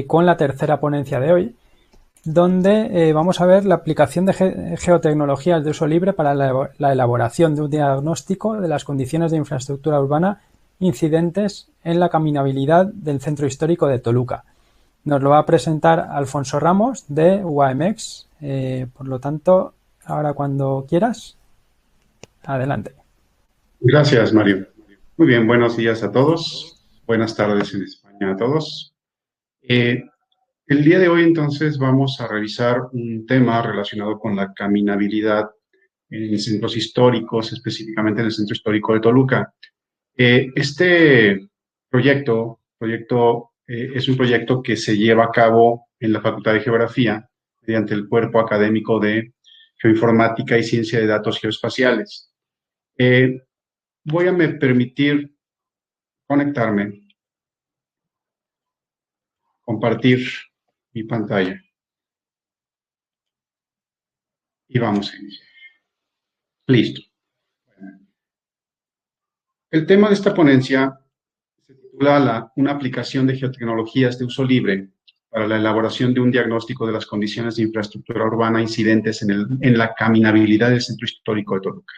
con la tercera ponencia de hoy, donde vamos a ver la aplicación de geotecnologías de uso libre para la elaboración de un diagnóstico de las condiciones de infraestructura urbana incidentes en la caminabilidad del centro histórico de Toluca. Nos lo va a presentar Alfonso Ramos de UAMX. Por lo tanto, ahora cuando quieras, adelante. Gracias, Mario. Muy bien, buenos días a todos. Buenas tardes en España a todos. El día de hoy, entonces, vamos a revisar un tema relacionado con la caminabilidad en centros históricos, específicamente en el Centro Histórico de Toluca. Este proyecto es un proyecto que se lleva a cabo en la Facultad de Geografía mediante el Cuerpo Académico de Geoinformática y Ciencia de Datos Geoespaciales. Voy a permitir conectarme, compartir mi pantalla y vamos a iniciar. Listo. El tema de esta ponencia se titula una aplicación de geotecnologías de uso libre para la elaboración de un diagnóstico de las condiciones de infraestructura urbana incidentes en la caminabilidad del Centro Histórico de Toluca.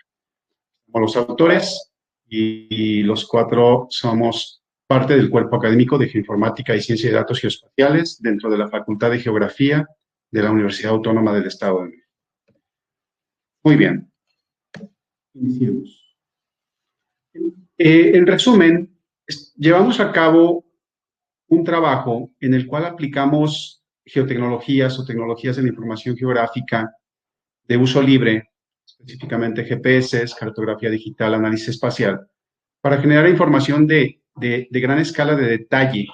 Como los autores y los cuatro somos parte del Cuerpo Académico de Geoinformática y Ciencia de Datos Geoespaciales dentro de la Facultad de Geografía de la Universidad Autónoma del Estado de México. Muy bien. Iniciemos. En resumen, llevamos a cabo un trabajo en el cual aplicamos geotecnologías o tecnologías de la información geográfica de uso libre, específicamente GPS, cartografía digital, análisis espacial, para generar información de gran escala de detalle.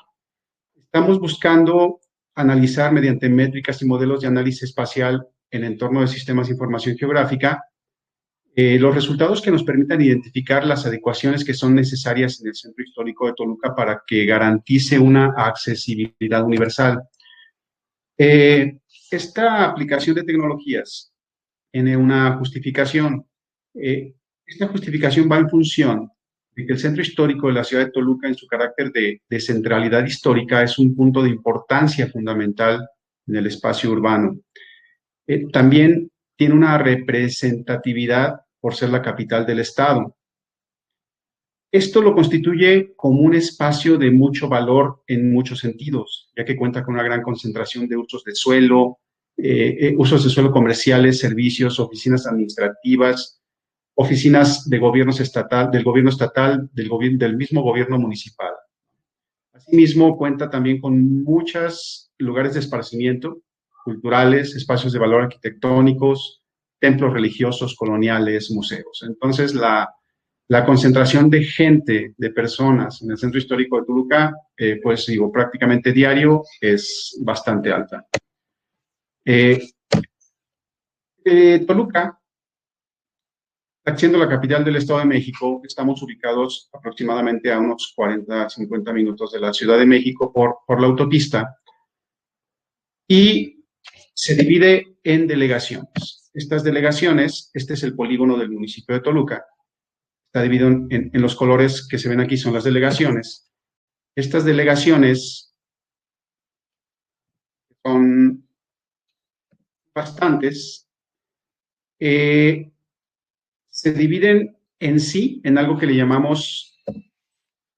Estamos buscando analizar mediante métricas y modelos de análisis espacial en entorno de sistemas de información geográfica los resultados que nos permitan identificar las adecuaciones que son necesarias en el Centro Histórico de Toluca para que garantice una accesibilidad universal. Esta aplicación de tecnologías tiene una justificación. Esta justificación va en función de que el Centro Histórico de la ciudad de Toluca, en su carácter de centralidad histórica, es un punto de importancia fundamental en el espacio urbano. También tiene una representatividad por ser la capital del estado. Esto lo constituye como un espacio de mucho valor en muchos sentidos, ya que cuenta con una gran concentración de usos de suelo comerciales, servicios, oficinas administrativas, oficinas de gobiernos estatal, del gobierno estatal, del mismo gobierno municipal. Asimismo, cuenta también con muchos lugares de esparcimiento culturales, espacios de valor arquitectónicos, templos religiosos, coloniales, museos. Entonces, la concentración de gente, de personas en el Centro Histórico de Toluca, pues digo, prácticamente diario, es bastante alta. Toluca, siendo la capital del Estado de México, estamos ubicados aproximadamente a unos 40, 50 minutos de la Ciudad de México por la autopista y se divide en delegaciones. Estas delegaciones, este es el polígono del municipio de Toluca, está dividido en los colores que se ven aquí, son las delegaciones. Estas delegaciones son bastantes. Se dividen en sí en algo que le llamamos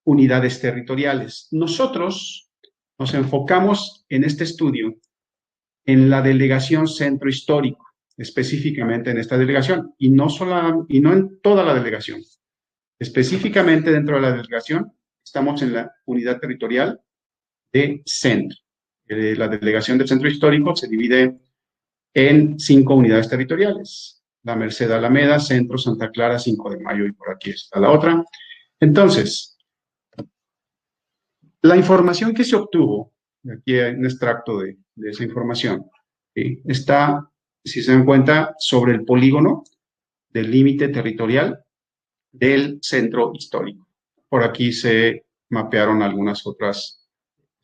unidades territoriales. Nosotros nos enfocamos en este estudio en la delegación Centro Histórico, específicamente en esta delegación, y no en toda la delegación. Específicamente dentro de la delegación estamos en la unidad territorial de Centro. La delegación del Centro Histórico se divide en 5 unidades territoriales. La Merced Alameda, Centro, Santa Clara, 5 de Mayo y por aquí está la otra. Entonces, la información que se obtuvo, aquí hay un extracto de esa información, está, si se dan cuenta, sobre el polígono del límite territorial del Centro Histórico. Por aquí se mapearon algunas otras,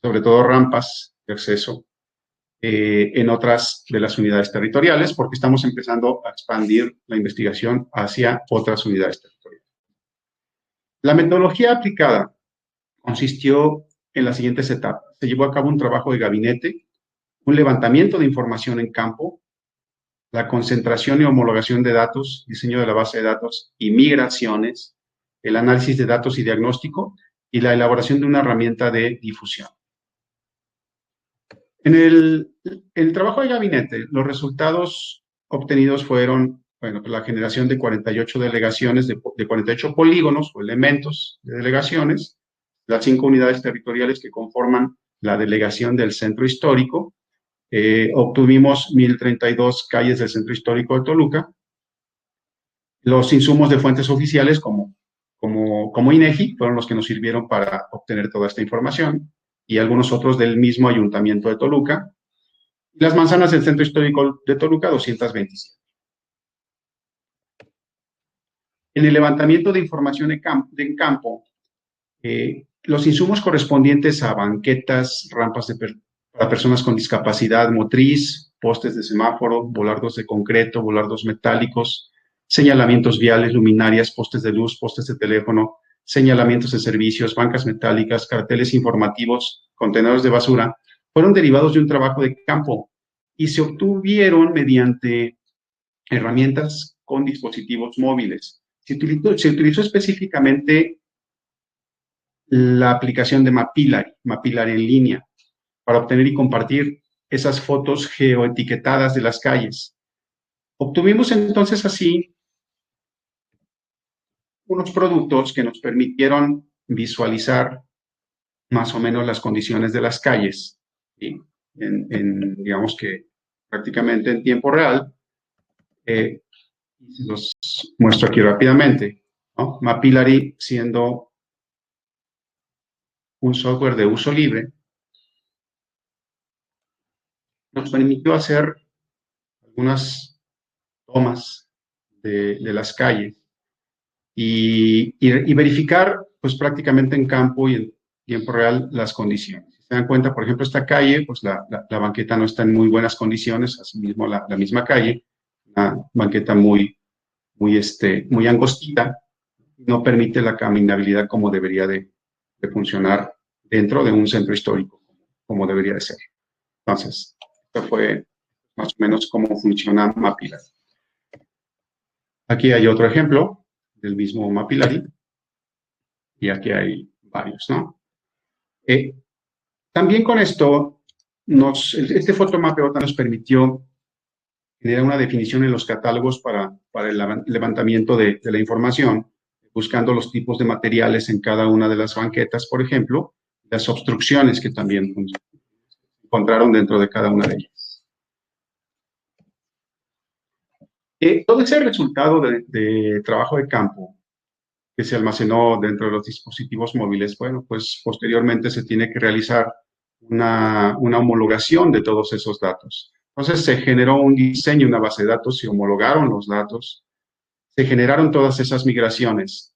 sobre todo rampas de acceso en otras de las unidades territoriales, porque estamos empezando a expandir la investigación hacia otras unidades territoriales. La metodología aplicada consistió en las siguientes etapas. Se llevó a cabo un trabajo de gabinete, un levantamiento de información en campo, la concentración y homologación de datos, diseño de la base de datos y migraciones, el análisis de datos y diagnóstico, y la elaboración de una herramienta de difusión. En el trabajo de gabinete, los resultados obtenidos fueron, bueno, la generación de 48 delegaciones, de 48 polígonos o elementos de delegaciones, las 5 unidades territoriales que conforman la delegación del centro histórico. Obtuvimos 1032 calles del centro histórico de Toluca. Los insumos de fuentes oficiales como INEGI fueron los que nos sirvieron para obtener toda esta información, y algunos otros del mismo Ayuntamiento de Toluca. Las manzanas del centro histórico de Toluca, 227. En el levantamiento de información en campo, los insumos correspondientes a banquetas, rampas para personas con discapacidad motriz, postes de semáforo, volardos de concreto, volardos metálicos, señalamientos viales, luminarias, postes de luz, postes de teléfono, señalamientos de servicios, bancas metálicas, carteles informativos, contenedores de basura, fueron derivados de un trabajo de campo y se obtuvieron mediante herramientas con dispositivos móviles. Se utilizó específicamente la aplicación de Mapillary en línea, para obtener y compartir esas fotos geoetiquetadas de las calles. Obtuvimos entonces así unos productos que nos permitieron visualizar más o menos las condiciones de las calles, ¿sí? Digamos que prácticamente en tiempo real. Los muestro aquí rápidamente, ¿no? Mapillary, siendo un software de uso libre, nos permitió hacer algunas tomas de las calles y verificar pues prácticamente en campo y en tiempo real las condiciones. Si se dan cuenta, por ejemplo, esta calle, pues la banqueta no está en muy buenas condiciones, asimismo la misma calle, una banqueta muy angostita, no permite la caminabilidad como debería de funcionar dentro de un centro histórico, como debería de ser. Entonces, esto fue más o menos cómo funciona Mapillary. Aquí hay otro ejemplo del mismo Mapillary, y aquí hay varios, ¿no? También con esto, este fotomapeo nos permitió generar una definición en los catálogos para el levantamiento de la información, buscando los tipos de materiales en cada una de las banquetas, por ejemplo, las obstrucciones que también encontraron dentro de cada una de ellas. Todo ese resultado de trabajo de campo que se almacenó dentro de los dispositivos móviles, bueno, pues posteriormente se tiene que realizar una homologación de todos esos datos. Entonces se generó un diseño, una base de datos, se homologaron los datos, se generaron todas esas migraciones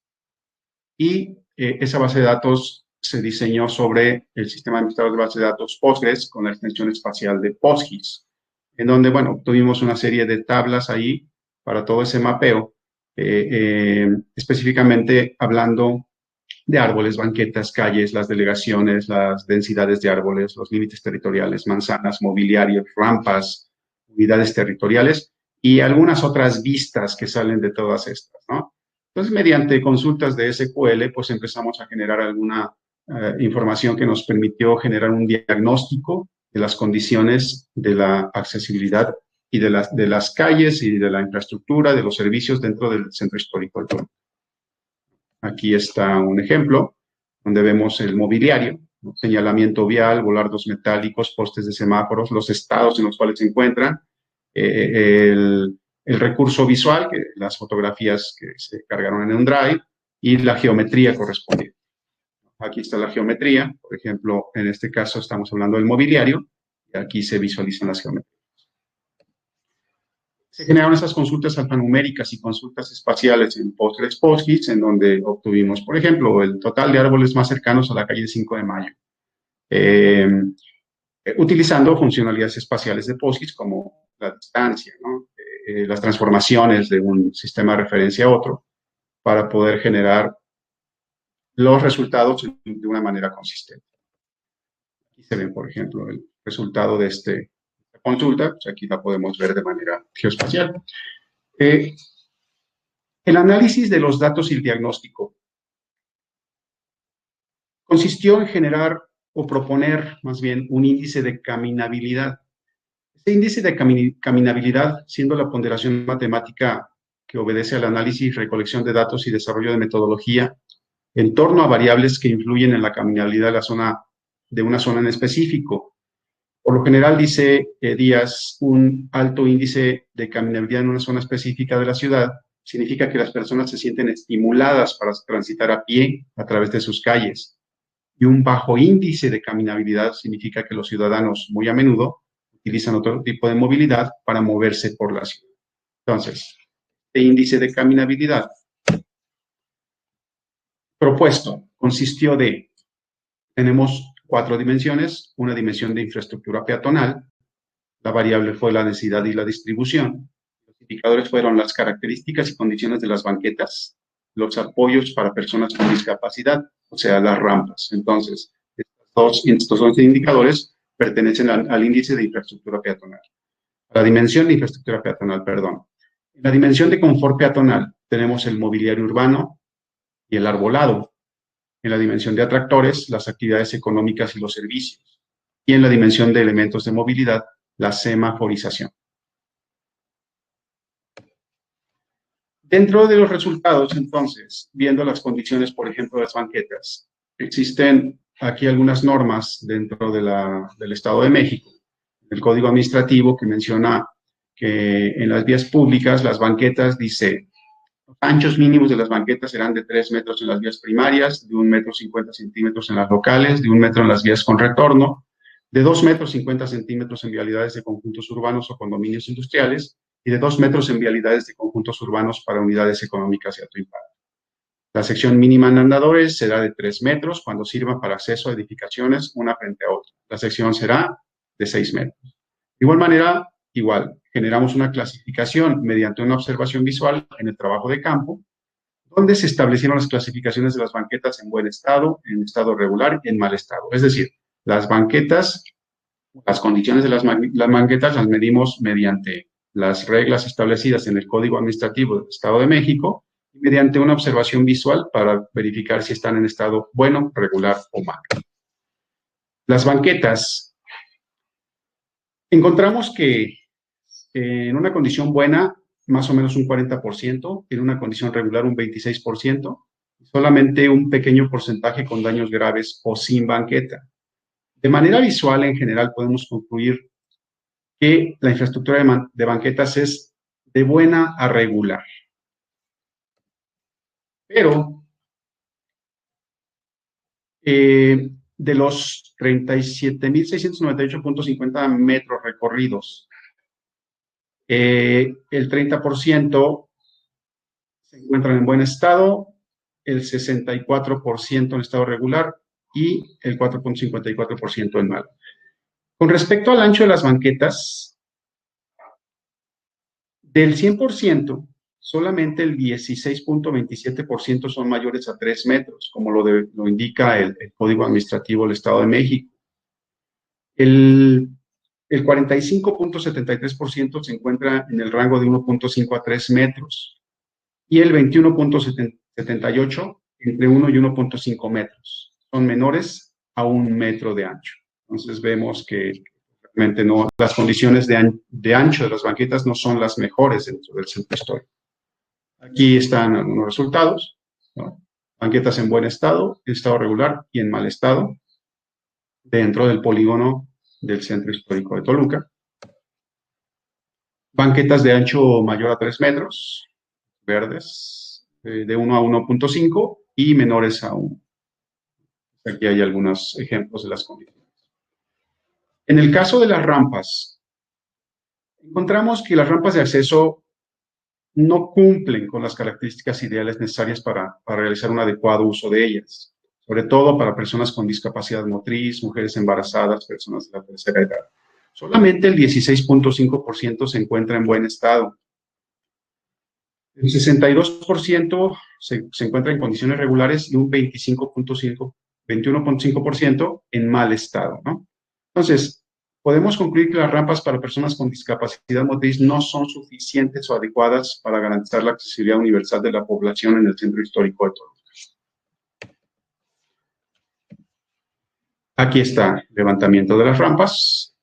y esa base de datos se diseñó sobre el sistema administrador de base de datos Postgres con la extensión espacial de PostGIS, en donde, bueno, tuvimos una serie de tablas ahí para todo ese mapeo, específicamente hablando de árboles, banquetas, calles, las delegaciones, las densidades de árboles, los límites territoriales, manzanas, mobiliario, rampas, unidades territoriales y algunas otras vistas que salen de todas estas, ¿no? Entonces, mediante consultas de SQL, pues empezamos a generar alguna información que nos permitió generar un diagnóstico de las condiciones de la accesibilidad y de las calles y de la infraestructura, de los servicios dentro del centro histórico de Toluca. Aquí está un ejemplo donde vemos el mobiliario, ¿no? Señalamiento vial, volardos metálicos, postes de semáforos, los estados en los cuales se encuentran, el recurso visual, las fotografías que se cargaron en un drive, y la geometría correspondiente. Aquí está la geometría, por ejemplo, en este caso estamos hablando del mobiliario, y aquí se visualizan las geometrías. Se generaron esas consultas alfanuméricas y consultas espaciales en Postgres PostGIS, en donde obtuvimos, por ejemplo, el total de árboles más cercanos a la calle 5 de Mayo, utilizando funcionalidades espaciales de PostGIS como la distancia, ¿no? Las transformaciones de un sistema de referencia a otro, para poder generar los resultados de una manera consistente. Aquí se ven, por ejemplo, el resultado de esta consulta. Pues aquí la podemos ver de manera geoespacial. El análisis de los datos y el diagnóstico consistió en generar o proponer, más bien, un índice de caminabilidad. Este índice de caminabilidad, siendo la ponderación matemática que obedece al análisis, recolección de datos y desarrollo de metodología en torno a variables que influyen en la caminabilidad de una zona en específico. Por lo general, dice Díaz, un alto índice de caminabilidad en una zona específica de la ciudad significa que las personas se sienten estimuladas para transitar a pie a través de sus calles. Y un bajo índice de caminabilidad significa que los ciudadanos muy a menudo utilizan otro tipo de movilidad para moverse por la ciudad. Entonces, este índice de caminabilidad propuesto consistió de, tenemos 4 dimensiones, una dimensión de infraestructura peatonal, la variable fue la densidad y la distribución, los indicadores fueron las características y condiciones de las banquetas, los apoyos para personas con discapacidad, o sea, las rampas. Entonces, estos 11 indicadores pertenecen al índice de infraestructura peatonal. A la dimensión de infraestructura peatonal, perdón. En la dimensión de confort peatonal tenemos el mobiliario urbano y el arbolado. En la dimensión de atractores, las actividades económicas y los servicios. Y en la dimensión de elementos de movilidad, la semaforización. Dentro de los resultados, entonces, viendo las condiciones, por ejemplo, de las banquetas, existen aquí algunas normas dentro del Estado de México, el Código Administrativo que menciona que en las vías públicas, las banquetas, dice, los anchos mínimos de las banquetas serán de 3 metros en las vías primarias, de 1,50 m en las locales, de 1 metro en las vías con retorno, de 2,50 m en vialidades de conjuntos urbanos o condominios industriales, y de 2 metros en vialidades de conjuntos urbanos para unidades económicas de alto impacto. La sección mínima en andadores será de 3 metros cuando sirva para acceso a edificaciones una frente a otra. La sección será de 6 metros. De igual manera, generamos una clasificación mediante una observación visual en el trabajo de campo, donde se establecieron las clasificaciones de las banquetas en buen estado, en estado regular y en mal estado. Es decir, las banquetas, las condiciones de las banquetas las medimos mediante las reglas establecidas en el Código Administrativo del Estado de México y mediante una observación visual para verificar si están en estado bueno, regular o mal. Las banquetas, encontramos que en una condición buena, más o menos un 40%, en una condición regular un 26%, solamente un pequeño porcentaje con daños graves o sin banqueta. De manera visual, en general, podemos concluir que la infraestructura de banquetas es de buena a regular. Pero de los 37.698.50 metros recorridos, el 30% se encuentran en buen estado, el 64% en estado regular y el 4.54% en mal. Con respecto al ancho de las banquetas, del 100%, solamente el 16.27% son mayores a 3 metros, como lo indica el Código Administrativo del Estado de México. El 45.73% se encuentra en el rango de 1.5 a 3 metros y el 21.78% entre 1 y 1.5 metros. Son menores a 1 metro de ancho. Entonces vemos que realmente no, las condiciones de ancho de las banquetas no son las mejores dentro del centro histórico. Aquí están algunos resultados, ¿no? Banquetas en buen estado regular y en mal estado, dentro del polígono del centro histórico de Toluca. Banquetas de ancho mayor a 3 metros, verdes, de 1 a 1.5 y menores a 1. Aquí hay algunos ejemplos de las condiciones. En el caso de las rampas, encontramos que las rampas de acceso no cumplen con las características ideales necesarias para realizar un adecuado uso de ellas, sobre todo para personas con discapacidad motriz, mujeres embarazadas, personas de la tercera edad. Solamente el 16.5% se encuentra en buen estado. El 62% se encuentra en condiciones regulares y un 21.5% en mal estado, ¿no? Entonces, podemos concluir que las rampas para personas con discapacidad motriz no son suficientes o adecuadas para garantizar la accesibilidad universal de la población en el centro histórico de Toluca. Aquí está el levantamiento de las rampas.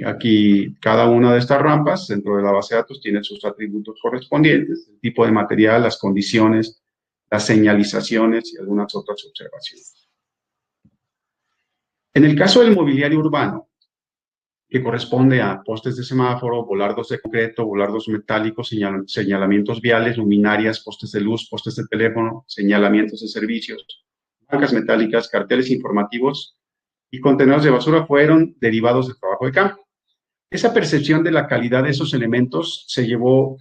Aquí cada una de estas rampas dentro de la base de datos tiene sus atributos correspondientes, el tipo de material, las condiciones, las señalizaciones y algunas otras observaciones. En el caso del mobiliario urbano, que corresponde a postes de semáforo, volardos de concreto, volardos metálicos, señalamientos viales, luminarias, postes de luz, postes de teléfono, señalamientos de servicios, bancas metálicas, carteles informativos y contenedores de basura fueron derivados del trabajo de campo. Esa percepción de la calidad de esos elementos se llevó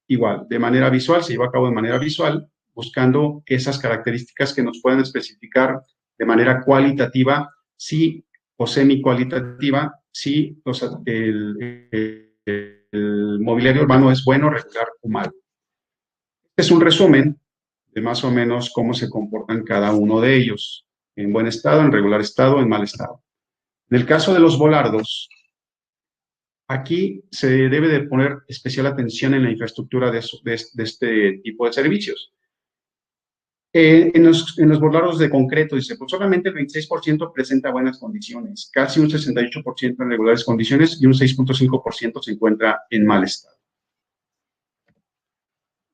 igual, de manera visual, se llevó a cabo de manera visual, buscando esas características que nos pueden especificar de manera cualitativa, sí o semi-cualitativa, si el mobiliario urbano es bueno, regular o malo. Este es un resumen de más o menos cómo se comportan cada uno de ellos, en buen estado, en regular estado, en mal estado. En el caso de los volardos, aquí se debe de poner especial atención en la infraestructura de este tipo de servicios. En los volardos de concreto, dice, pues solamente el 26% presenta buenas condiciones, casi un 68% en regulares condiciones y un 6.5% se encuentra en mal estado.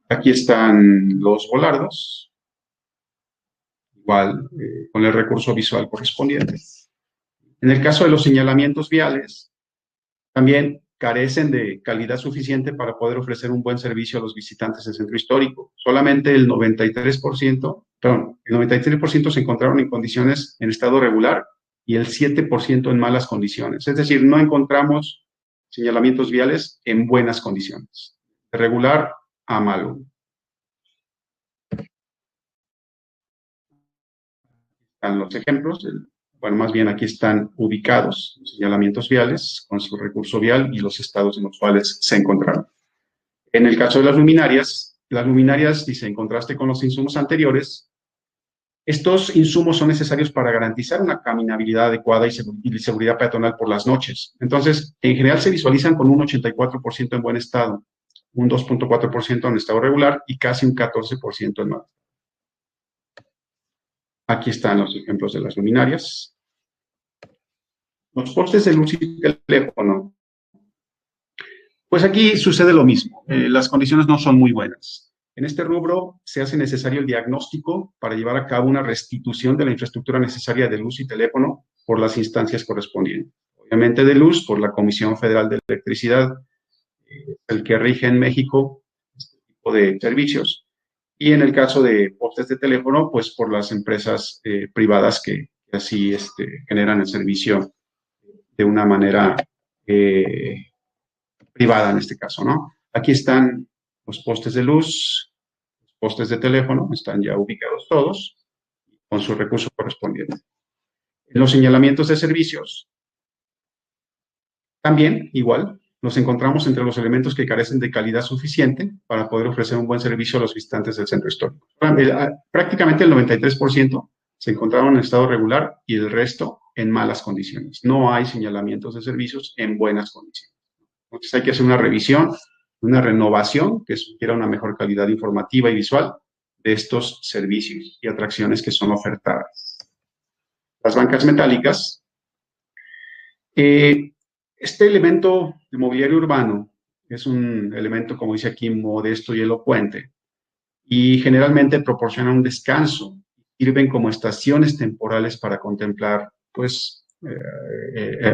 Aquí están los volardos, igual con el recurso visual correspondiente. En el caso de los señalamientos viales, también carecen de calidad suficiente para poder ofrecer un buen servicio a los visitantes del centro histórico. Solamente el 93% se encontraron en condiciones en estado regular y el 7% en malas condiciones. Es decir, no encontramos señalamientos viales en buenas condiciones, de regular a malo. Están los ejemplos, bueno, más bien aquí están ubicados los señalamientos viales con su recurso vial y los estados en los cuales se encontraron. En el caso de las luminarias, dice, en contraste con los insumos anteriores, estos insumos son necesarios para garantizar una caminabilidad adecuada y seguridad peatonal por las noches. Entonces, en general se visualizan con un 84% en buen estado, un 2.4% en estado regular y casi un 14% en mal. Aquí están los ejemplos de las luminarias. Los postes de luz y teléfono. Pues aquí sucede lo mismo. Las condiciones no son muy buenas. En este rubro se hace necesario el diagnóstico para llevar a cabo una restitución de la infraestructura necesaria de luz y teléfono por las instancias correspondientes. Obviamente de luz por la Comisión Federal de Electricidad, el que rige en México este tipo de servicios. Y en el caso de postes de teléfono, pues por las empresas privadas que así generan el servicio de una manera privada en este caso, ¿no? Aquí están los postes de luz, los postes de teléfono, están ya ubicados todos con su recurso correspondiente. En los señalamientos de servicios, también igual, nos encontramos entre los elementos que carecen de calidad suficiente para poder ofrecer un buen servicio a los visitantes del centro histórico. Prácticamente el 93% se encontraron en estado regular y el resto en malas condiciones. No hay señalamientos de servicios en buenas condiciones. Entonces hay que hacer una revisión, una renovación que sugiera una mejor calidad informativa y visual de estos servicios y atracciones que son ofertadas. Las bancas metálicas. Este elemento de mobiliario urbano es un elemento, como dice aquí, modesto y elocuente, y generalmente proporciona un descanso, sirven como estaciones temporales para contemplar, pues,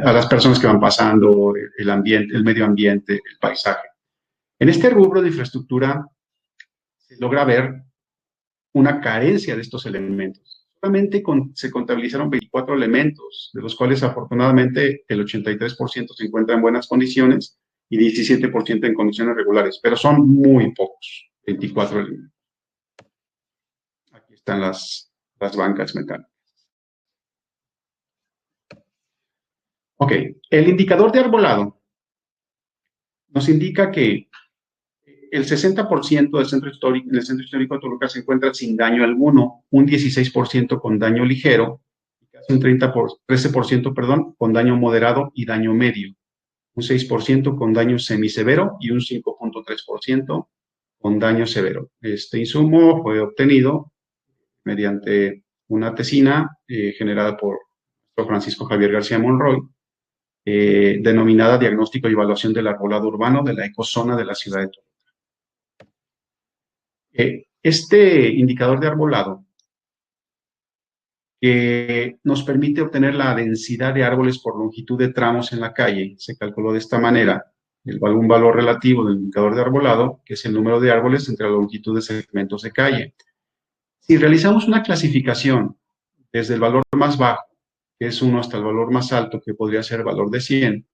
a las personas que van pasando, el ambiente, el medio ambiente, el paisaje. En este rubro de infraestructura se logra ver una carencia de estos elementos. Solamente se contabilizaron 24 elementos, de los cuales afortunadamente el 83% se encuentra en buenas condiciones y 17% en condiciones regulares, pero son muy pocos, 24 elementos. Aquí están las bancas metálicas. Ok, el indicador de arbolado nos indica que el 60% del centro histórico, en el centro histórico de Toluca se encuentra sin daño alguno, un 16% con daño ligero, un 13%, perdón, con daño moderado y daño medio, un 6% con daño semisevero y un 5.3% con daño severo. Este insumo fue obtenido mediante una tesina generada por Francisco Javier García Monroy, denominada Diagnóstico y Evaluación del Arbolado Urbano de la Ecozona de la Ciudad de Toluca. Este indicador de arbolado que nos permite obtener la densidad de árboles por longitud de tramos en la calle. Se calculó de esta manera un valor relativo del indicador de arbolado, que es el número de árboles entre la longitud de segmentos de calle. Si realizamos una clasificación desde el valor más bajo, que es 1, hasta el valor más alto, que podría ser el valor de 100,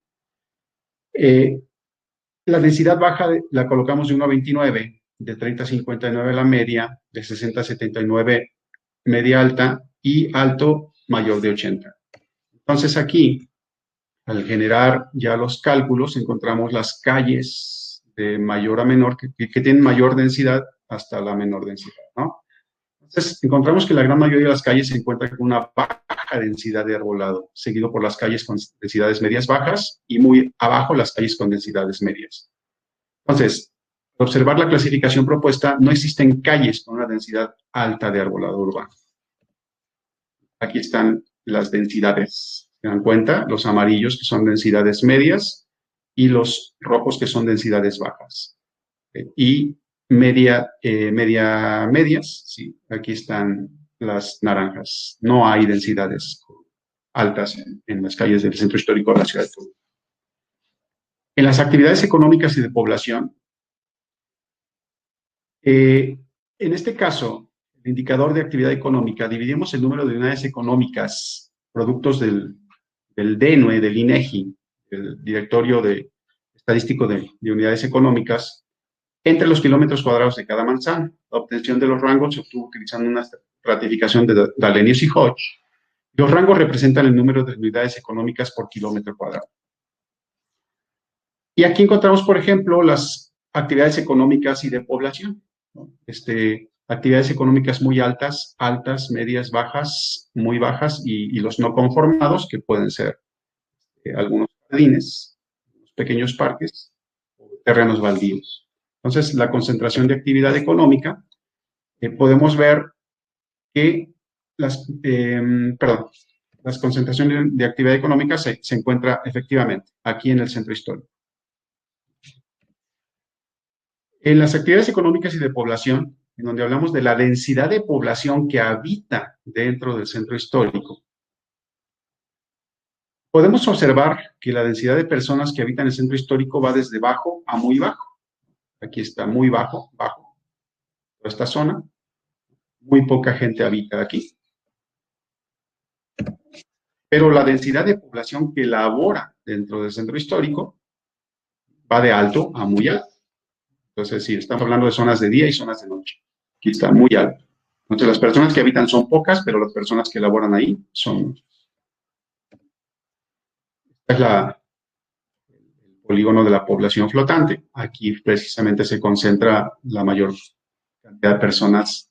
la densidad baja la colocamos de 1 a 29, de 30 a 59 la media, de 60 a 79 media alta, y alto mayor de 80. Entonces aquí, al generar ya los cálculos, encontramos las calles de mayor a menor, que tienen mayor densidad hasta la menor densidad, ¿no? Entonces encontramos que la gran mayoría de las calles se encuentran con una baja densidad de arbolado, seguido por las calles con densidades medias bajas y muy abajo las calles con densidades medias. Entonces, al observar la clasificación propuesta, no existen calles con una densidad alta de arbolado urbano. Aquí están las densidades. ¿Se dan cuenta? Los amarillos, que son densidades medias, y los rojos, que son densidades bajas. Y medias, sí, aquí están las naranjas. No hay densidades altas en las calles del centro histórico de la ciudad de Toluca. En las actividades económicas y de población, en este caso, el indicador de actividad económica, dividimos el número de unidades económicas, productos del DENUE, del INEGI, el Directorio Estadístico de Unidades Económicas, entre los kilómetros cuadrados de cada manzana. La obtención de los rangos se obtuvo utilizando una ratificación de Dallenius y Hodge. Los rangos representan el número de unidades económicas por kilómetro cuadrado. Y aquí encontramos, por ejemplo, las actividades económicas y de población, ¿no? Actividades económicas muy altas, altas, medias, bajas, muy bajas, y los no conformados, que pueden ser algunos jardines, pequeños parques, o terrenos baldíos. Entonces, la concentración de actividad económica, podemos ver que la concentración de actividad económica se encuentra efectivamente aquí en el centro histórico. En las actividades económicas y de población, en donde hablamos de la densidad de población que habita dentro del centro histórico, podemos observar que la densidad de personas que habitan el centro histórico va desde bajo a muy bajo. Aquí está muy bajo, bajo. Toda esta zona, muy poca gente habita aquí. Pero la densidad de población que labora dentro del centro histórico va de alto a muy alto. Entonces, sí, estamos hablando de zonas de día y zonas de noche. Aquí está muy alto. Entonces, las personas que habitan son pocas, pero las personas que laboran ahí son muchas. Esta es el polígono de la población flotante. Aquí precisamente se concentra la mayor cantidad de personas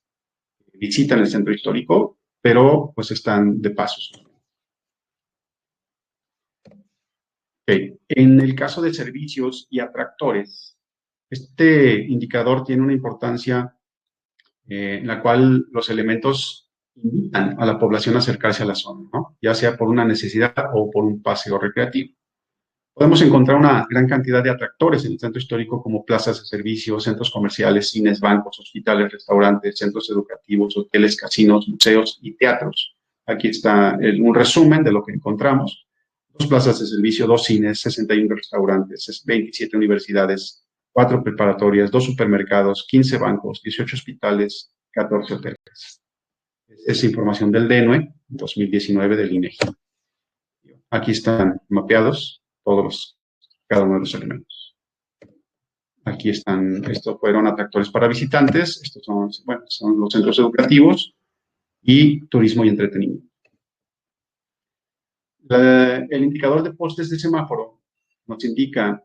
que visitan el centro histórico, pero pues están de paso. Okay. En el caso de servicios y atractores, este indicador tiene una importancia en la cual los elementos invitan a la población a acercarse a la zona, ¿no? Ya sea por una necesidad o por un paseo recreativo. Podemos encontrar una gran cantidad de atractores en el centro histórico, como plazas de servicios, centros comerciales, cines, bancos, hospitales, restaurantes, centros educativos, hoteles, casinos, museos y teatros. Aquí está un resumen de lo que encontramos. 2 plazas de servicio, 2 cines, 61 restaurantes, 27 universidades, 4 preparatorias, 2 supermercados, 15 bancos, 18 hospitales, 14 hoteles. Es información del DENUE 2019 del INEGI. Aquí están mapeados cada uno de los elementos. Aquí están, estos fueron atractores para visitantes, estos son los centros educativos y turismo y entretenimiento. El indicador de postes de semáforo nos indica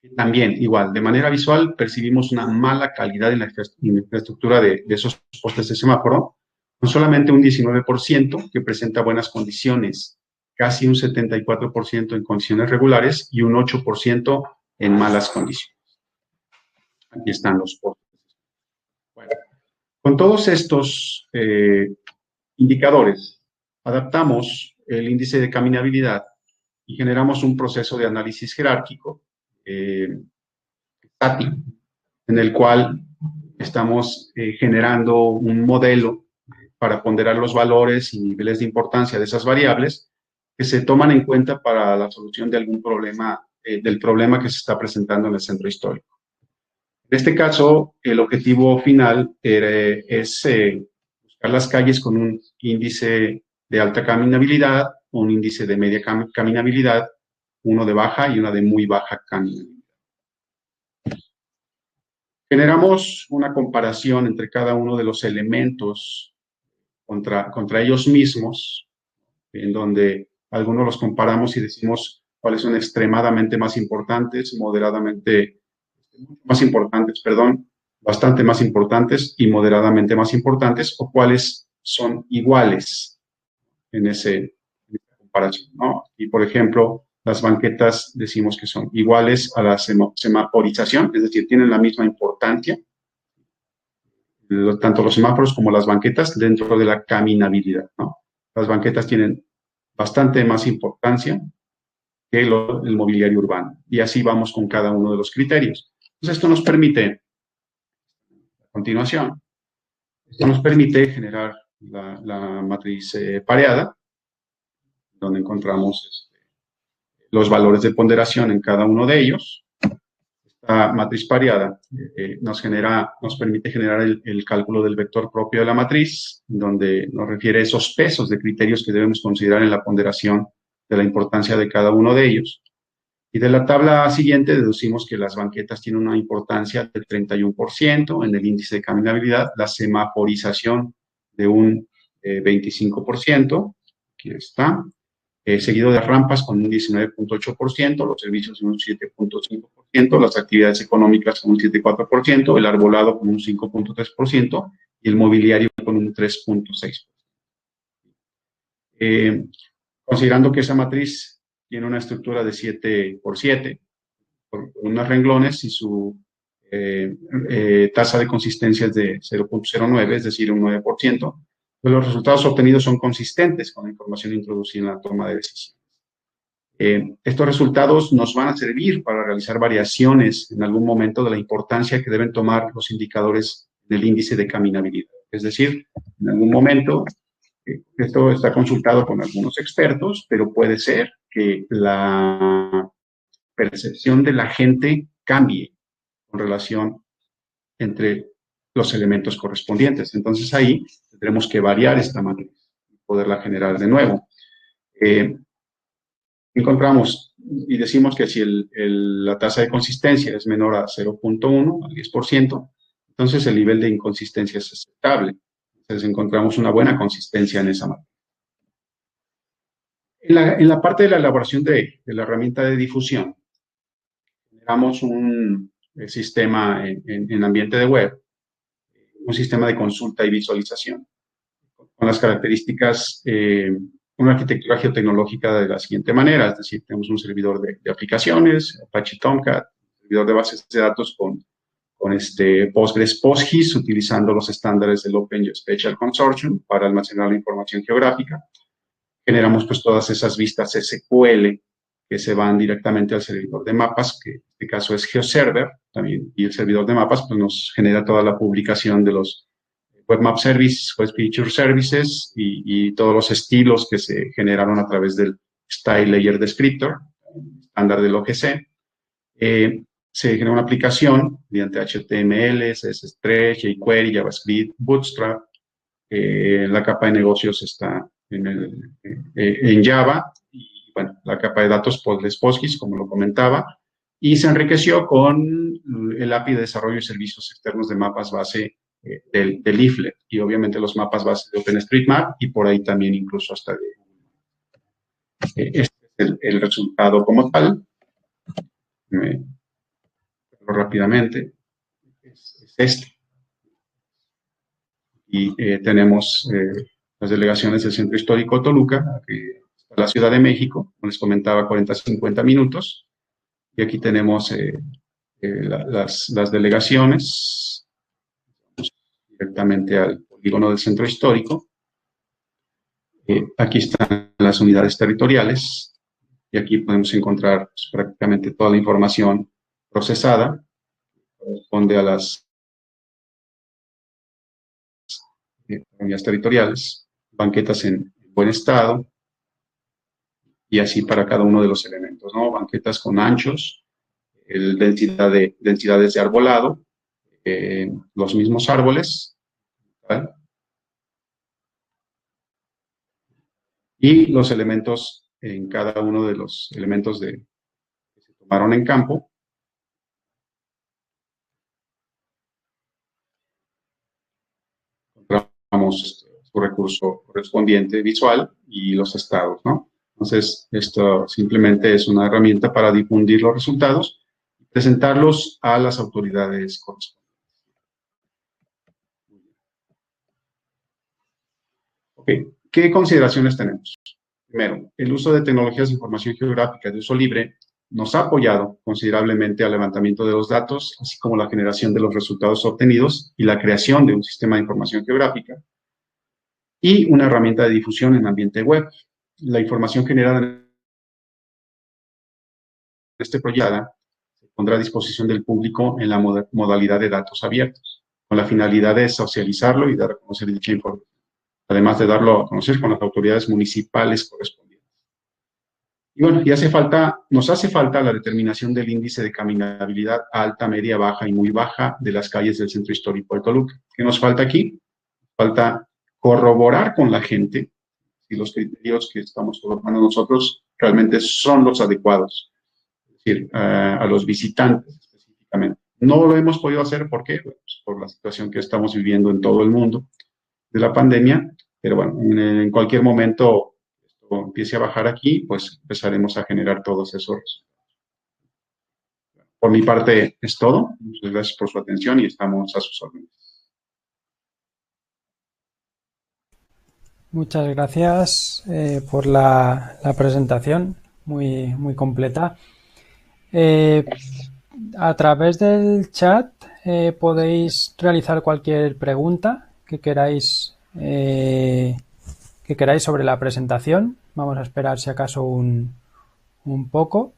que también, igual, de manera visual, percibimos una mala calidad en la infraestructura de esos postes de semáforo, con solamente un 19% que presenta buenas condiciones, casi un 74% en condiciones regulares y un 8% en malas condiciones. Aquí están los portes. Bueno, con todos estos indicadores, adaptamos el índice de caminabilidad y generamos un proceso de análisis jerárquico estático, en el cual estamos generando un modelo para ponderar los valores y niveles de importancia de esas variables que se toman en cuenta para la solución de algún problema, del problema que se está presentando en el centro histórico. En este caso, el objetivo final es buscar las calles con un índice de alta caminabilidad, un índice de media caminabilidad, uno de baja y una de muy baja caminabilidad. Generamos una comparación entre cada uno de los elementos contra ellos mismos, en donde algunos los comparamos y decimos cuáles son extremadamente más importantes, moderadamente más importantes, perdón, bastante más importantes y moderadamente más importantes, o cuáles son iguales en esa comparación, ¿no? Y, por ejemplo, las banquetas decimos que son iguales a la semaforización, es decir, tienen la misma importancia, tanto los semáforos como las banquetas dentro de la caminabilidad, ¿no? Las banquetas tienen bastante más importancia que el mobiliario urbano. Y así vamos con cada uno de los criterios. Entonces, esto nos permite, a continuación, esto nos permite generar la matriz pareada, donde encontramos los valores de ponderación en cada uno de ellos. Esta matriz pareada nos permite generar el cálculo del vector propio de la matriz, donde nos refiere a esos pesos de criterios que debemos considerar en la ponderación de la importancia de cada uno de ellos. Y de la tabla siguiente deducimos que las banquetas tienen una importancia del 31% en el índice de caminabilidad, la semaforización de un 25%, aquí está, seguido de rampas con un 19.8%, los servicios un 7.5%, las actividades económicas con un 7.4%, el arbolado con un 5.3% y el mobiliario con un 3.6%. Considerando que esa matriz tiene una estructura de 7x7, con unos renglones y su tasa de consistencia es de 0.09, es decir, un 9%, pues los resultados obtenidos son consistentes con la información introducida en la toma de decisiones. Estos resultados nos van a servir para realizar variaciones en algún momento de la importancia que deben tomar los indicadores del índice de caminabilidad. Es decir, en algún momento, esto está consultado con algunos expertos, pero puede ser que la percepción de la gente cambie con relación entre los elementos correspondientes. Entonces ahí tendremos que variar esta matriz y poderla generar de nuevo. Encontramos y decimos que si la tasa de consistencia es menor a 0.1, al 10%, entonces el nivel de inconsistencia es aceptable. Entonces encontramos una buena consistencia en esa matriz. En la parte de la elaboración de la herramienta de difusión, generamos un sistema en ambiente de web, un sistema de consulta y visualización, con las características, una arquitectura geotecnológica de la siguiente manera, es decir, tenemos un servidor de aplicaciones, Apache Tomcat, servidor de bases de datos con Postgres PostGIS, utilizando los estándares del Open Geospatial Consortium para almacenar la información geográfica. Generamos pues todas esas vistas SQL que se van directamente al servidor de mapas, que en este caso es GeoServer también, y el servidor de mapas pues nos genera toda la publicación de los Webmap Services, Web Feature Services y todos los estilos que se generaron a través del Style Layer Descriptor, estándar del OGC. Se genera una aplicación mediante HTML, CSS, jQuery, JavaScript, Bootstrap. La capa de negocios está en Java y, bueno, la capa de datos Postgres PostGIS, como lo comentaba, y se enriqueció con el API de desarrollo y servicios externos de mapas base del Leaflet y obviamente los mapas base de OpenStreetMap y por ahí también incluso hasta de este es el resultado como tal. Rápidamente es este. y tenemos las delegaciones del Centro Histórico Toluca, que está la Ciudad de México, como les comentaba, 40-50 minutos. Y aquí tenemos las delegaciones directamente al polígono del Centro Histórico. Aquí están las unidades territoriales y aquí podemos encontrar pues, prácticamente toda la información procesada, corresponde a las unidades territoriales, banquetas en buen estado, y así para cada uno de los elementos, ¿no? Banquetas con anchos, densidades de arbolado, los mismos árboles, ¿vale? Y los elementos en cada uno de los elementos que se tomaron en campo. Encontramos su recurso correspondiente visual y los estados, ¿no? Entonces, esto simplemente es una herramienta para difundir los resultados y presentarlos a las autoridades correspondientes. Ok, ¿qué consideraciones tenemos? Primero, el uso de tecnologías de información geográfica de uso libre nos ha apoyado considerablemente al levantamiento de los datos, así como la generación de los resultados obtenidos y la creación de un sistema de información geográfica y una herramienta de difusión en ambiente web. La información generada en este proyecto se pondrá a disposición del público en la modalidad de datos abiertos, con la finalidad de socializarlo y dar a conocer dicha información, además de darlo a conocer con las autoridades municipales correspondientes. Y bueno, nos hace falta la determinación del índice de caminabilidad alta, media, baja y muy baja de las calles del Centro Histórico de Toluca. ¿Qué nos falta aquí? Falta corroborar con la gente si los criterios que estamos colocando nosotros realmente son los adecuados, es decir, a los visitantes específicamente. No lo hemos podido hacer, ¿por qué? Pues por la situación que estamos viviendo en todo el mundo de la pandemia, pero bueno, en cualquier momento empiece a bajar aquí, pues empezaremos a generar todos esos resultados. Por mi parte es todo. Muchas gracias por su atención y estamos a sus órdenes. Muchas gracias por la presentación, muy completa. A través del chat podéis realizar cualquier pregunta que queráis sobre la presentación. Vamos a esperar si acaso un poco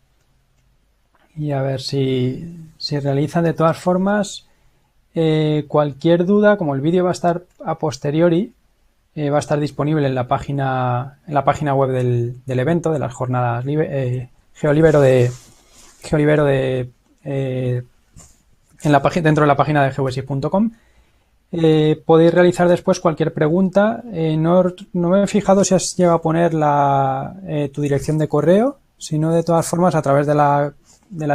y a ver si realizan. De todas formas, cualquier duda, como el vídeo va a estar a posteriori, va a estar disponible en la página web del evento, de las jornadas Geolibero dentro de la página de geoesis.com. Podéis realizar después cualquier pregunta. No me he fijado si has llegado a poner tu dirección de correo, sino de todas formas a través de la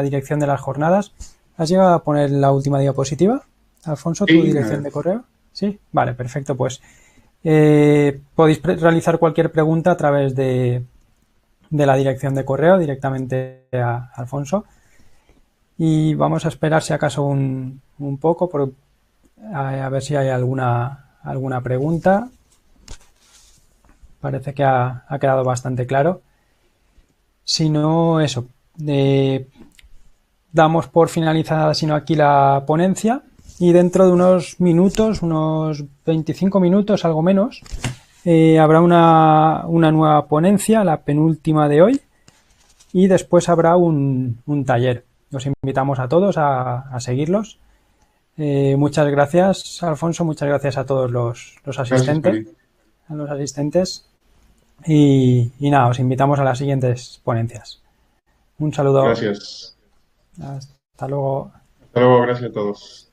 dirección de las jornadas. ¿Has llegado a poner la última diapositiva, Alfonso, tu dirección de correo? Sí, vale, perfecto. Pues podéis realizar cualquier pregunta a través de la dirección de correo directamente a Alfonso. Y vamos a esperar si acaso un poco a ver si hay alguna pregunta. Parece que ha quedado bastante claro. Si no, eso. Damos por finalizada, sino aquí la ponencia. Y dentro de unos minutos, unos 25 minutos, algo menos, habrá una nueva ponencia, la penúltima de hoy. Y después habrá un taller. Os invitamos a todos a seguirlos. Muchas gracias, Alfonso. Muchas gracias a todos los asistentes. A los asistentes. Y nada, os invitamos a las siguientes ponencias. Un saludo. Gracias. Hasta luego. Hasta luego, gracias a todos.